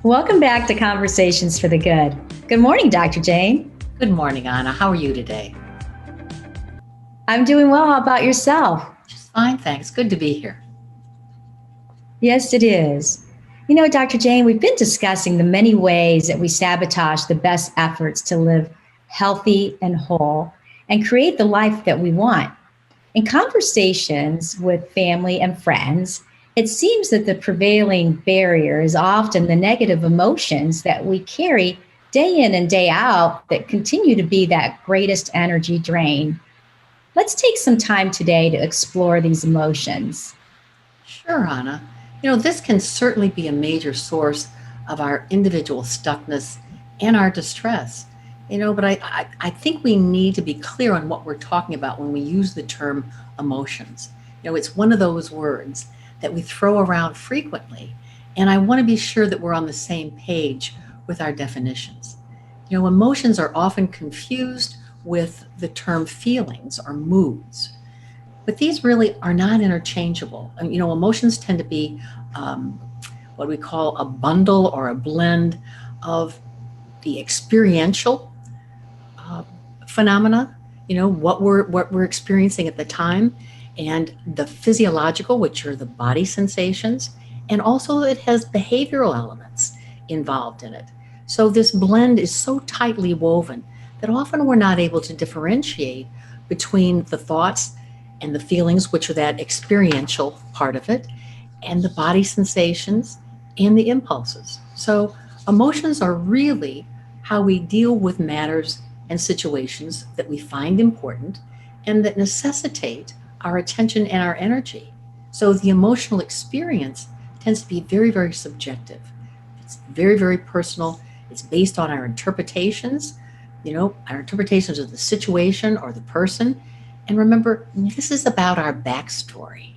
Welcome back to Conversations for the Good. Good morning, Dr. Jane. Good morning, Anna. How are you today? I'm doing well. How about yourself? Just fine, thanks. Good to be here. Yes, it is. Dr. Jane, we've been discussing the many ways that we sabotage the best efforts to live healthy and whole and create the life that we want. In conversations with family and friends, it seems that the prevailing barrier is often the negative emotions that we carry day in and day out that continue to be that greatest energy drain. Let's take some time today to explore these emotions. Sure, Anna. This can certainly be a major source of our individual stuckness and our distress. But I think we need to be clear on what we're talking about when we use the term emotions. It's one of those words that we throw around frequently, and I want to be sure that we're on the same page with our definitions. Emotions are often confused with the term feelings or moods. But these really are not interchangeable. Emotions tend to be what we call a bundle or a blend of the experiential uh, phenomena, what we're experiencing at the time, and the physiological, which are the body sensations, and also it has behavioral elements involved in it. So this blend is so tightly woven that often we're not able to differentiate between the thoughts and the feelings, which are that experiential part of it, and the body sensations and the impulses. So, emotions are really how we deal with matters and situations that we find important and that necessitate our attention and our energy. So, the emotional experience tends to be very, very subjective. It's very, very personal. It's based on our interpretations, our interpretations of the situation or the person. And remember, this is about our backstory.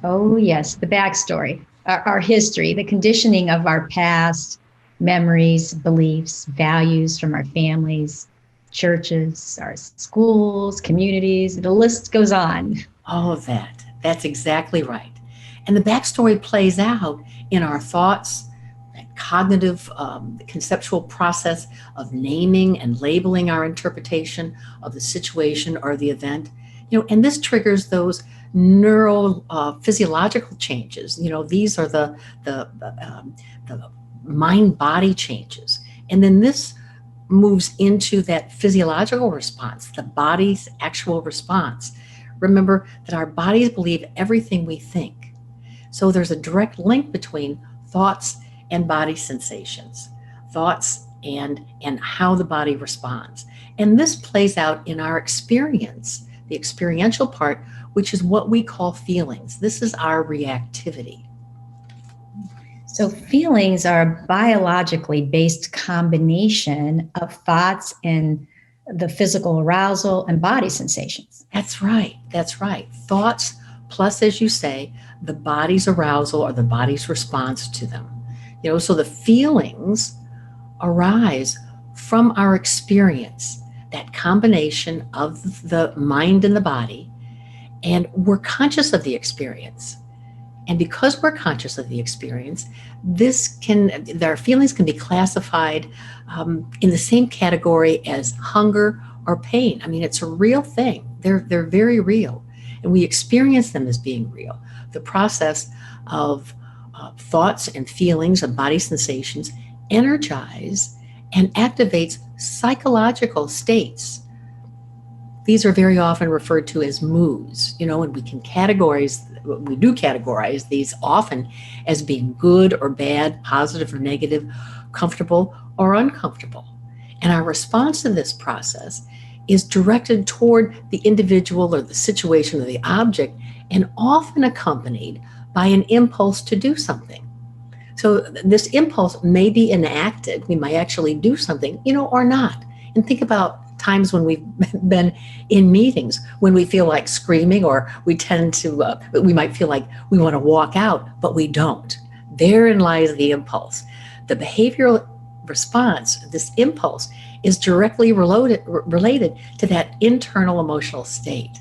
Oh, yes, the backstory, our history, the conditioning of our past, memories, beliefs, values from our families, churches, our schools, communities. The list goes on. All of that. That's exactly right. And the backstory plays out in our thoughts, that cognitive, conceptual process of naming and labeling our interpretation of the situation or the event. And this triggers those neural physiological changes. These are the mind body changes. And then this moves into that physiological response, the body's actual response. Remember that our bodies believe everything we think. So there's a direct link between thoughts and body sensations, thoughts and how the body responds. And this plays out in our experience, the experiential part, which is what we call feelings. This is our reactivity. So, feelings are a biologically based combination of thoughts and the physical arousal and body sensations. That's right. That's right. Thoughts plus, as you say, the body's arousal or the body's response to them. So the feelings arise from our experience, that combination of the mind and the body, and we're conscious of the experience. And because we're conscious of the experience, their feelings can be classified in the same category as hunger or pain. I mean, it's a real thing. They're very real, and we experience them as being real. The process of thoughts and feelings and body sensations energize and activates psychological states. These are very often referred to as moods, and we do categorize these often as being good or bad, positive or negative, comfortable or uncomfortable. And our response to this process is directed toward the individual or the situation or the object, and often accompanied by an impulse to do something. So this impulse may be enacted. We might actually do something, or not. And think about times when we've been in meetings when we feel like screaming, or we might feel like we want to walk out, but we don't. Therein lies the impulse. The behavioral response, this impulse, is directly related to that internal emotional state.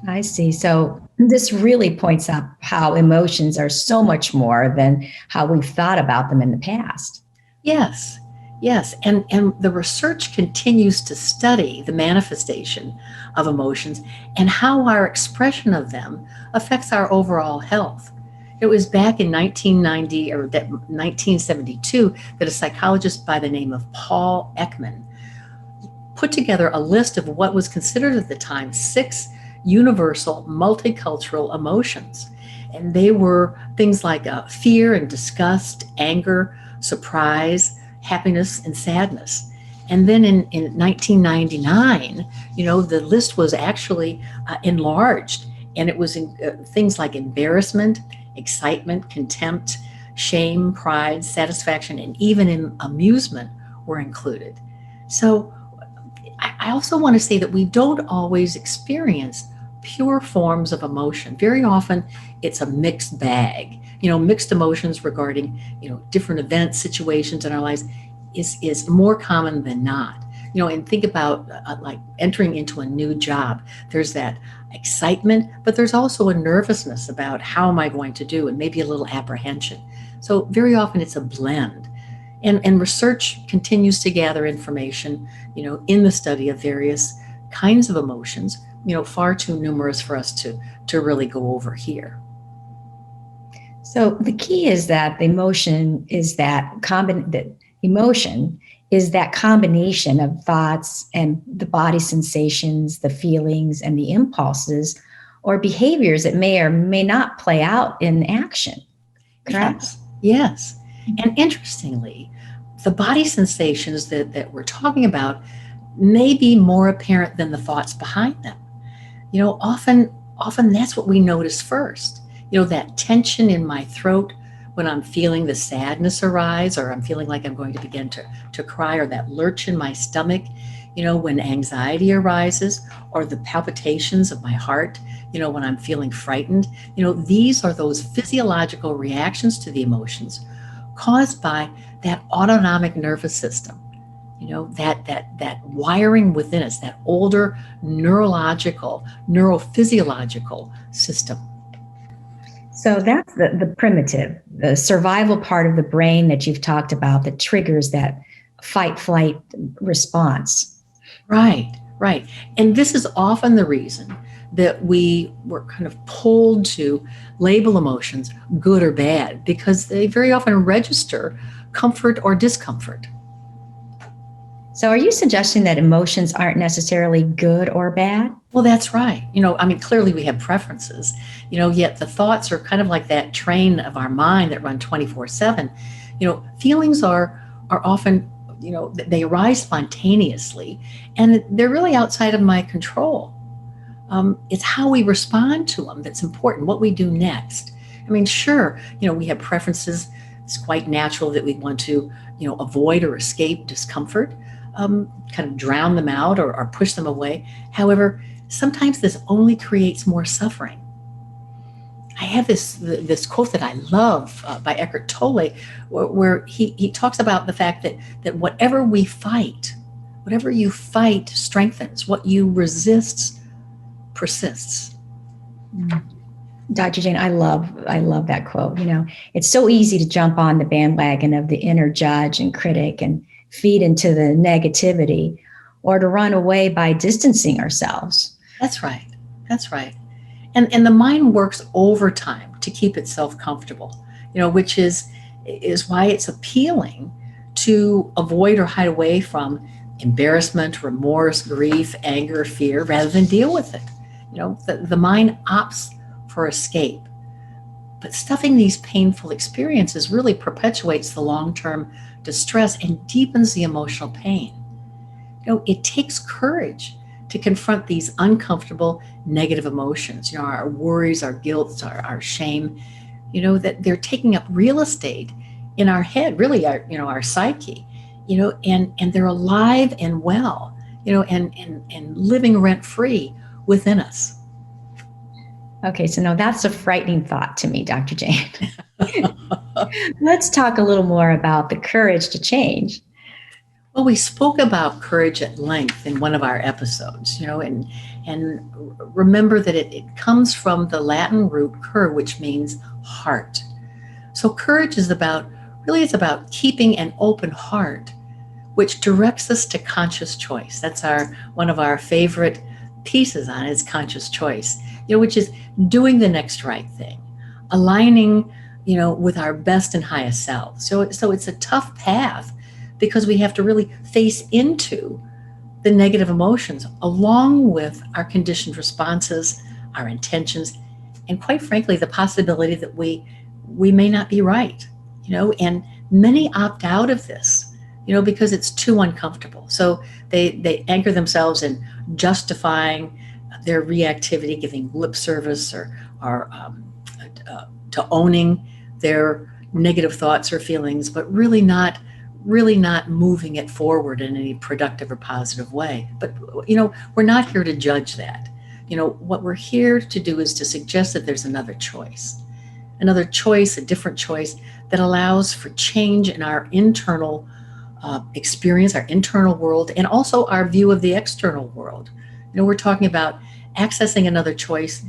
I see. So This really points up how emotions are so much more than how we've thought about them in the past. Yes, yes. And the research continues to study the manifestation of emotions and how our expression of them affects our overall health. It was back in 1990 or 1972 that a psychologist by the name of Paul Ekman put together a list of what was considered at the time six universal multicultural emotions. And they were things like fear and disgust, anger, surprise, happiness, and sadness. And then in 1999, the list was actually enlarged, and it was things like embarrassment, excitement, contempt, shame, pride, satisfaction, and even in amusement were included. So I also want to say that we don't always experience pure forms of emotion. Very often it's a mixed bag. Mixed emotions regarding, different events, situations in our lives is more common than not. And think about like entering into a new job. There's that excitement, but there's also a nervousness about how am I going to do, and maybe a little apprehension. So very often it's a blend. And research continues to gather information, in the study of various kinds of emotions, far too numerous for us to really go over here. So the key is that the emotion is that combination of thoughts and the body sensations, the feelings and the impulses or behaviors that may or may not play out in action. Correct? Yes, yes. And interestingly, the body sensations that we're talking about may be more apparent than the thoughts behind them. Often that's what we notice first. That tension in my throat when I'm feeling the sadness arise, or I'm feeling like I'm going to begin to cry, or that lurch in my stomach, when anxiety arises, or the palpitations of my heart, when I'm feeling frightened. These are those physiological reactions to the emotions caused by that autonomic nervous system, that wiring within us, that older neurological, neurophysiological system. So that's the primitive, the survival part of the brain that you've talked about that triggers that fight flight response. Right, right. And this is often the reason that we were kind of pulled to label emotions good or bad, because they very often register comfort or discomfort. So are you suggesting that emotions aren't necessarily good or bad? Well, that's right. Clearly we have preferences, yet the thoughts are kind of like that train of our mind that run 24/7. Feelings are often, they arise spontaneously, and they're really outside of my control. It's how we respond to them that's important, what we do next. I mean, sure, we have preferences. It's quite natural that we want to, avoid or escape discomfort, kind of drown them out or push them away. However, sometimes this only creates more suffering. I have this quote that I love by Eckhart Tolle, where he talks about the fact that whatever you fight strengthens. What you resist persists. Dr. Jane, I love that quote. It's so easy to jump on the bandwagon of the inner judge and critic and feed into the negativity, or to run away by distancing ourselves. That's right. That's right. And the mind works overtime to keep itself comfortable, which is why it's appealing to avoid or hide away from embarrassment, remorse, grief, anger, fear, rather than deal with it. The mind opts for escape. But stuffing these painful experiences really perpetuates the long-term distress and deepens the emotional pain. It takes courage to confront these uncomfortable negative emotions, our worries, our guilt, our shame, that they're taking up real estate in our head, really our psyche, and they're alive and well, and living rent free within us. Okay, so now that's a frightening thought to me, Dr. Jane. Let's talk a little more about the courage to change. Well, we spoke about courage at length in one of our episodes, and remember that it comes from the Latin root cur, which means heart. So courage is about really it's about keeping an open heart, which directs us to conscious choice. That's our one of our favorite pieces on it is conscious choice, which is doing the next right thing, aligning, with our best and highest self. So it's a tough path because we have to really face into the negative emotions along with our conditioned responses, our intentions, and quite frankly, the possibility that we may not be right, and many opt out of this, because it's too uncomfortable. So they anchor themselves in justifying their reactivity, giving lip service or to owning their negative thoughts or feelings, but really not moving it forward in any productive or positive way. But we're not here to judge that. What we're here to do is to suggest that there's another choice, a different choice that allows for change in our internal experience, our internal world, and also our view of the external world. We're talking about accessing another choice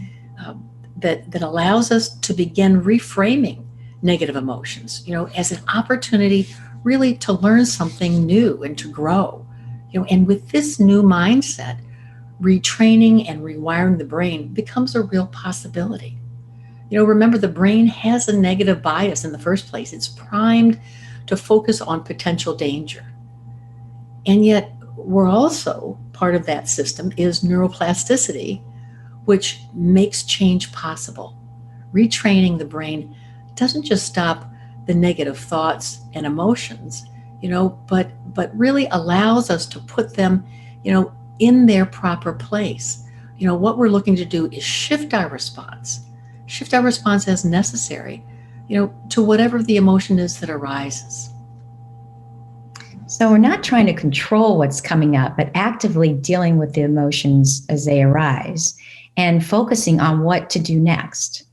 that allows us to begin reframing negative emotions, as an opportunity really to learn something new and to grow. And with this new mindset, retraining and rewiring the brain becomes a real possibility. Remember, the brain has a negative bias in the first place. It's primed to focus on potential danger. And yet, we're also part of that system is neuroplasticity, which makes change possible. Retraining the brain doesn't just stop the negative thoughts and emotions, but really allows us to put them, in their proper place. What we're looking to do is shift our response as necessary, to whatever the emotion is that arises. So we're not trying to control what's coming up, but actively dealing with the emotions as they arise and focusing on what to do next.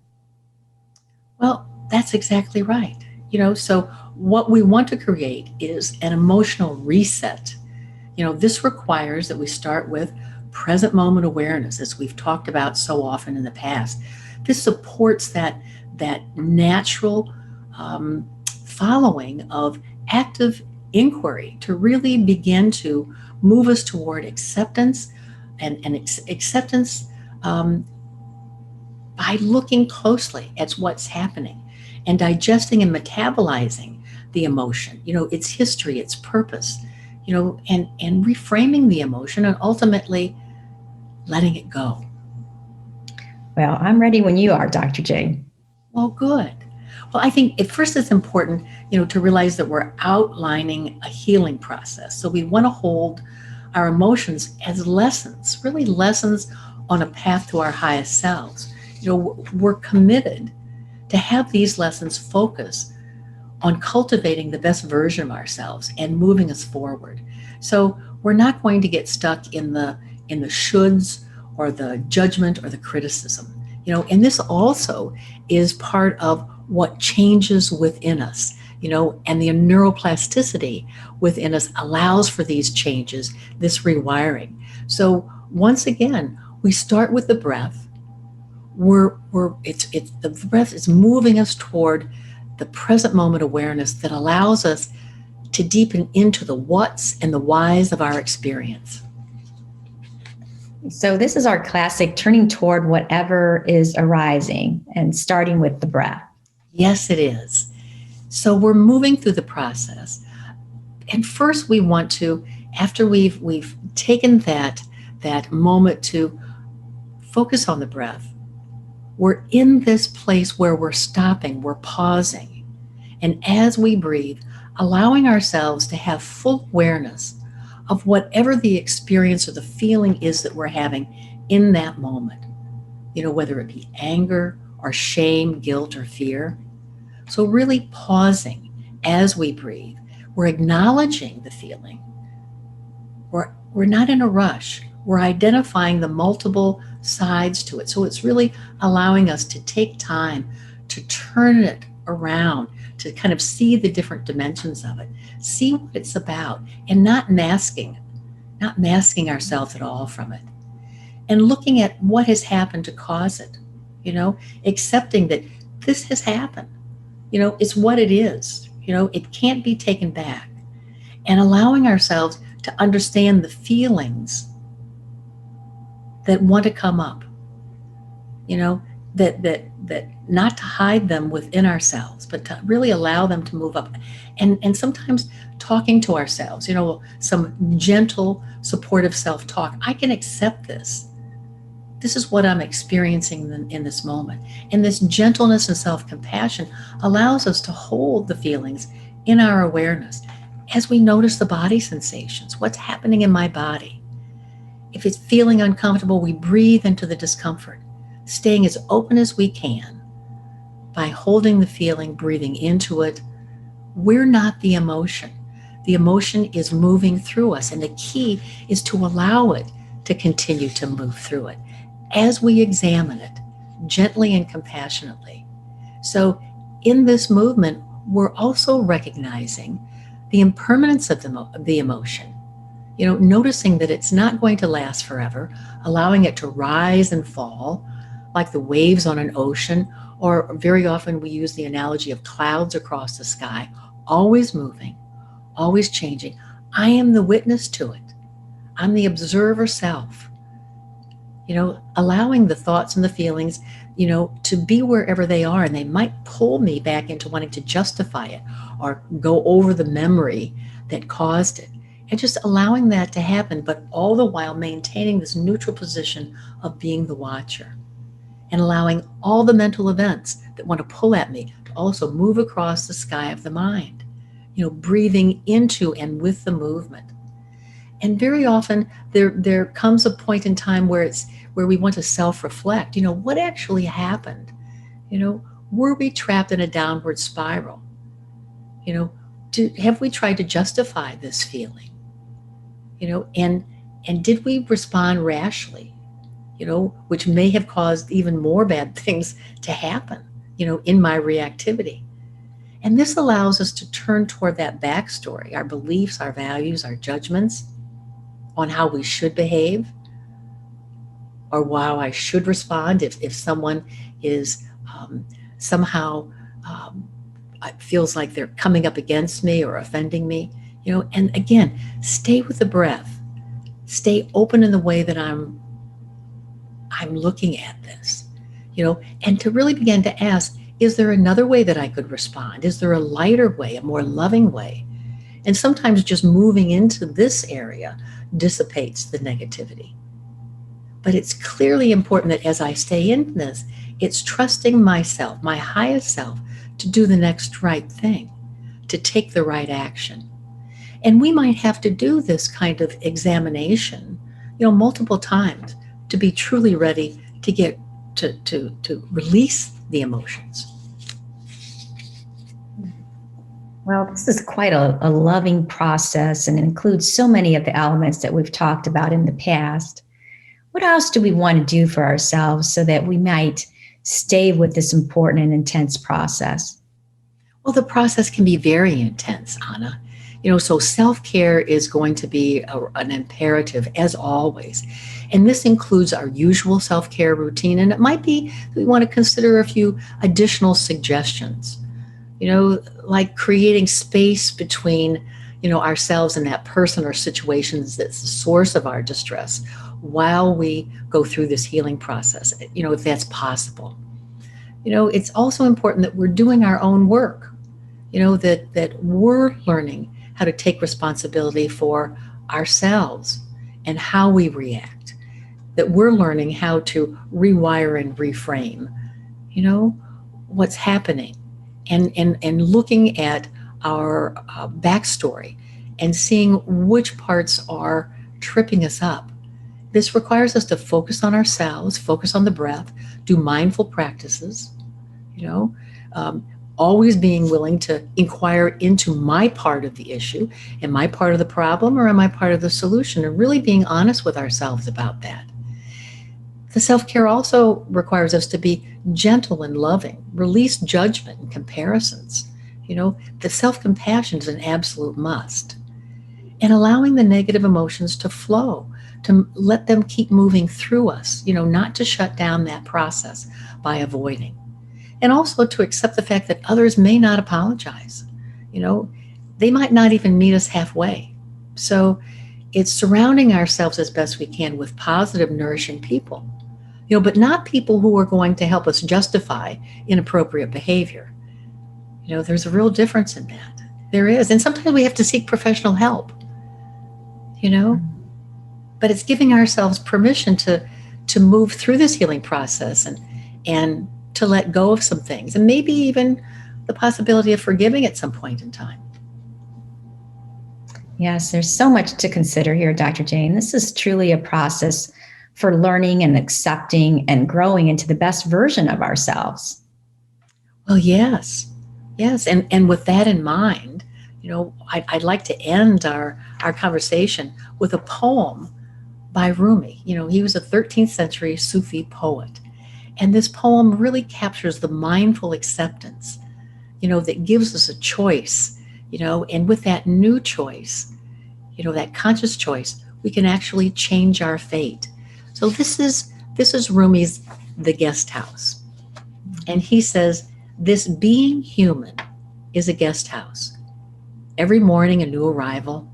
Well, that's exactly right. So what we want to create is an emotional reset. This requires that we start with present moment awareness, as we've talked about so often in the past. This supports that natural following of active inquiry to really begin to move us toward acceptance and acceptance um, by looking closely at what's happening and digesting and metabolizing the emotion, its history, its purpose, and reframing the emotion and ultimately letting it go. Well, I'm ready when you are, Dr. J. Well, good. Well, I think at first it's important, to realize that we're outlining a healing process. So we want to hold our emotions as lessons, really lessons on a path to our highest selves. We're committed to have these lessons focus on cultivating the best version of ourselves and moving us forward. So we're not going to get stuck in the shoulds or the judgment or the criticism. And this also is part of what changes within us. And the neuroplasticity within us allows for these changes, this rewiring. So once again, we start with the breath. It's the breath is moving us toward the present moment awareness that allows us to deepen into the whats and the whys of our experience. So, this is our classic turning toward whatever is arising and starting with the breath. Yes, it is. So we're moving through the process. And first we want to, after we've taken that moment to focus on the breath, we're in this place where we're stopping, we're pausing. And as we breathe, allowing ourselves to have full awareness of whatever the experience or the feeling is that we're having in that moment, whether it be anger or shame, guilt, or fear. So, really pausing as we breathe, we're acknowledging the feeling. We're not in a rush. We're identifying the multiple sides to it. So, it's really allowing us to take time to turn it around, to kind of see the different dimensions of it, see what it's about, and not masking ourselves at all from it, and looking at what has happened to cause it, accepting that this has happened, it's what it is, it can't be taken back, and allowing ourselves to understand the feelings that want to come up, that not to hide them within ourselves, but to really allow them to move up. And sometimes talking to ourselves, some gentle, supportive self-talk. I can accept this. This is what I'm experiencing in this moment. And this gentleness and self-compassion allows us to hold the feelings in our awareness as we notice the body sensations, what's happening in my body. If it's feeling uncomfortable, we breathe into the discomfort, staying as open as we can by holding the feeling, breathing into it. We're not the emotion. The emotion is moving through us, and the key is to allow it to continue to move through it as we examine it gently and compassionately. So in this movement, we're also recognizing the impermanence of the emotion, noticing that it's not going to last forever, allowing it to rise and fall like the waves on an ocean, or very often we use the analogy of clouds across the sky, always moving, always changing. I am the witness to it. I'm the observer self, allowing the thoughts and the feelings, to be wherever they are, and they might pull me back into wanting to justify it or go over the memory that caused it. And just allowing that to happen, but all the while maintaining this neutral position of being the watcher and allowing all the mental events that want to pull at me to also move across the sky of the mind, breathing into and with the movement. And very often there comes a point in time where we want to self-reflect, what actually happened? Were we trapped in a downward spiral? Have we tried to justify this feeling? And did we respond rashly, which may have caused even more bad things to happen, in my reactivity. And this allows us to turn toward that backstory, our beliefs, our values, our judgments on how we should behave, or how I should respond if someone is somehow feels like they're coming up against me or offending me. And again, stay with the breath, stay open in the way that I'm looking at this, and to really begin to ask, is there another way that I could respond? Is there a lighter way, a more loving way? And sometimes just moving into this area dissipates the negativity. But it's clearly important that as I stay in this, it's trusting myself, my highest self, to do the next right thing, to take the right action. And we might have to do this kind of examination, multiple times to be truly ready to get to release the emotions. Well, this is quite a loving process, and it includes so many of the elements that we've talked about in the past. What else do we want to do for ourselves so that we might stay with this important and intense process? Well, the process can be very intense, Anna. So self-care is going to be an imperative as always. And this includes our usual self-care routine. And it might be we want to consider a few additional suggestions, like creating space between, ourselves and that person or situations that's the source of our distress while we go through this healing process, if that's possible. It's also important that we're doing our own work, that we're learning how to take responsibility for ourselves and how we react, that we're learning how to rewire and reframe, what's happening, and looking at our backstory and seeing which parts are tripping us up. This requires us to focus on ourselves, focus on the breath, do mindful practices, always being willing to inquire into my part of the issue. Am I part of the problem or am I part of the solution? And really being honest with ourselves about that. The self-care also requires us to be gentle and loving, release judgment and comparisons, The self-compassion is an absolute must. And allowing the negative emotions to flow, to let them keep moving through us, not to shut down that process by avoiding. And also to accept the fact that others may not apologize. You know, they might not even meet us halfway. So it's surrounding ourselves as best we can with positive, nourishing people, but not people who are going to help us justify inappropriate behavior. There's a real difference in that. There is. And sometimes we have to seek professional help, but it's giving ourselves permission to move through this healing process and to let go of some things, and maybe even the possibility of forgiving at some point in time. Yes, there's so much to consider here, Dr. Jane. This is truly a process for learning and accepting and growing into the best version of ourselves. Well, yes. Yes. And with that in mind, I'd like to end our conversation with a poem by Rumi. He was a 13th century Sufi poet. And this poem really captures the mindful acceptance, that gives us a choice, and with that new choice, that conscious choice, we can actually change our fate. So this is Rumi's The Guest House. And he says, "This being human is a guest house. Every morning a new arrival,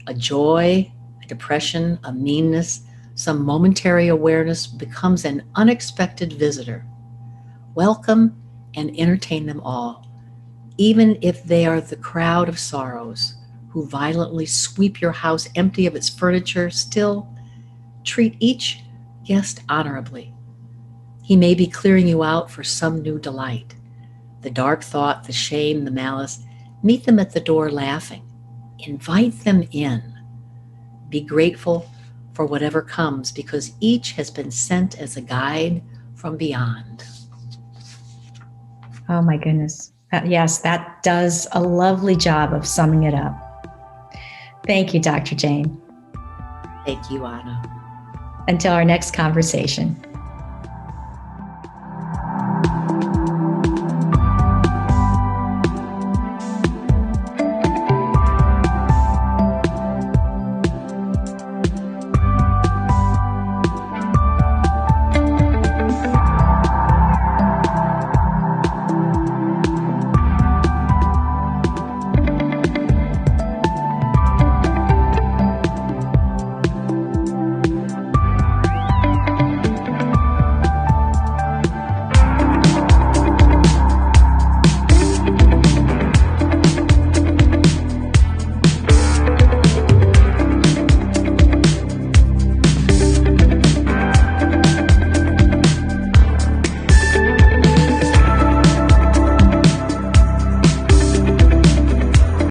a joy, a depression, a meanness, some momentary awareness becomes an unexpected visitor. Welcome and entertain them all, even if they are the crowd of sorrows who violently sweep your house empty of its furniture. Still, treat each guest honorably. He may be clearing you out for some new delight. The dark thought, the shame, the malice, meet them at the door laughing. Invite them in. Be grateful for whatever comes, because each has been sent as a guide from beyond." Oh my goodness. Yes, that does a lovely job of summing it up. Thank you, Dr. Jane. Thank you, Anna. Until our next conversation.